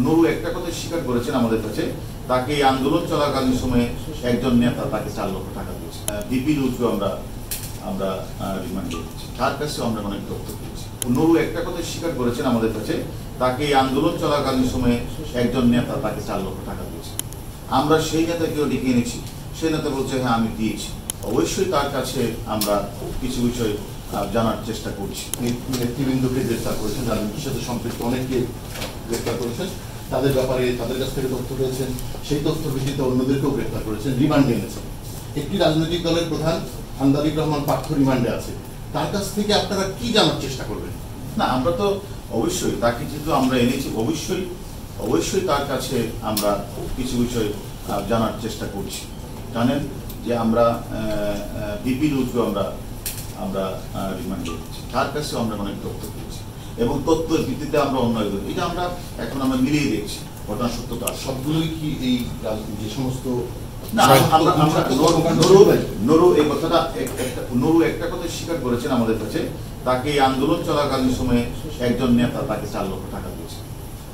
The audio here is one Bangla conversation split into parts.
নুরু একটা কথা স্বীকার করেছেন আমাদের কাছে, তাকে এই আন্দোলন চলাকালীন সময়ে একজন নেতা তাকে 4 লক্ষ টাকা দিয়েছে। বিপি নুরুকে আমরা রিমান্ডে দিয়েছি, তার কাছে আমরা অনেক তথ্য পেয়েছি। নুরু একটা কথা স্বীকার করেছেন আমাদের কাছে, তাকে এই আন্দোলন চলাকালীন সময়ে একজন নেতা তাকে 4 লক্ষ টাকা দিয়েছে। আমরা সেই নেতাকেও ডেকে এনেছি, সেই নেতা বলছে হ্যাঁ আমি দিয়েছি। অবশ্যই তার কাছে আমরা কিছু বিষয় জানার চেষ্টা করছি। নেতৃবৃন্দকে গ্রেফতার করেছেন, রাজনীতির সাথে সম্পৃক্ত অনেককে গ্রেফতার করেছেন, তাদের ব্যাপারে তাদের কাছ থেকে তথ্য পেয়েছেন, সেই তথ্য ভিত্তিতে অন্যদেরকেও গ্রেফতার করেছেন, রিমান্ডে এনেছেন। একটি রাজনৈতিক দলের প্রধান আন্দালিব রহমান পার্থ রিমান্ডে আছে, তার কাছ থেকে আপনারা কি জানার চেষ্টা করবেন? না, আমরা তো অবশ্যই তাকে যেহেতু আমরা এনেছি, অবশ্যই তার কাছে আমরা কিছু বিষয় জানার চেষ্টা করছি। জানেন যে আমরা বিপি নুরুকে আমরা রিমান্ডে দিচ্ছি, তার কাছে আমরা অনেক তথ্য পেয়েছি এবং তথ্যের ভিত্তিতে আমরা অন্যায় করি। এটা আমরা মিলিয়ে দেখছি ঘটনা সত্যতা। সবগুলোই কি এই যে সমস্ত নুরু এই কথাটা নুরু একটা কথা স্বীকার করেছেন আমাদের কাছে, তাকে এই আন্দোলন চলাকালীন সময়ে একজন নেতা তাকে 4 লক্ষ টাকা দিয়েছে।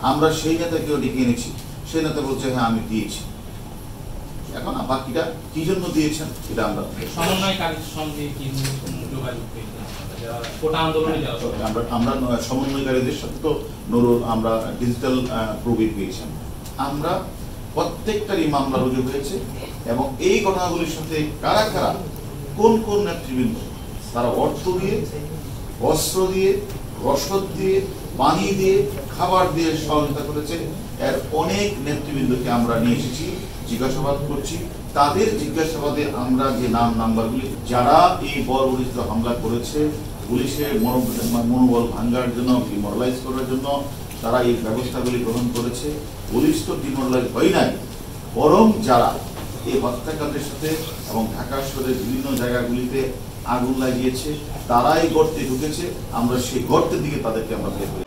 আমরা সেই নেতাকেও ডেকে এনেছি, সেই নেতা বলছে হ্যাঁ আমি দিয়েছি। এখন বাকিটা কি জন্য দিয়েছেন এটা আমরা সমন্বয়কারীদের সাথে তো নুরুর আমরা ডিজিটাল প্রুফই পেয়েছেন। আমরা প্রত্যেকটারই মামলা রুজু হয়েছে এবং এই ঘটনাগুলির সাথে কারা কারা কোন কোন নেতৃবৃন্দ তারা অর্থ দিয়ে, বস্ত্র দিয়ে, রসদ দিয়ে, পানি দিয়ে, খাবার দিয়ে সহযোগিতা করেছে, এর অনেক নেতৃবৃন্দকে আমরা নিয়ে এসেছি, জিজ্ঞাসাবাদ করছি। তাদের জিজ্ঞাসাবাদে আমরা যে নাম্বারগুলি যারা এই বর্বরিত হামলা করেছে, পুলিশের মনোবল ভাঙ্গার জন্য, ডিমোরালাইজ করার জন্য তারা এই ব্যবস্থাগুলি গ্রহণ করেছে। পুলিশ তো ডিমোরালাইজ হয় নাই, বরং যারা এই হত্যাকাণ্ডের সাথে এবং ঢাকা শহরের বিভিন্ন জায়গাগুলিতে আগুন লাগিয়েছে তারাই গর্তে ঢুকেছে। আমরা সেই গর্তের দিকে তাদেরকে আমরা বের করি।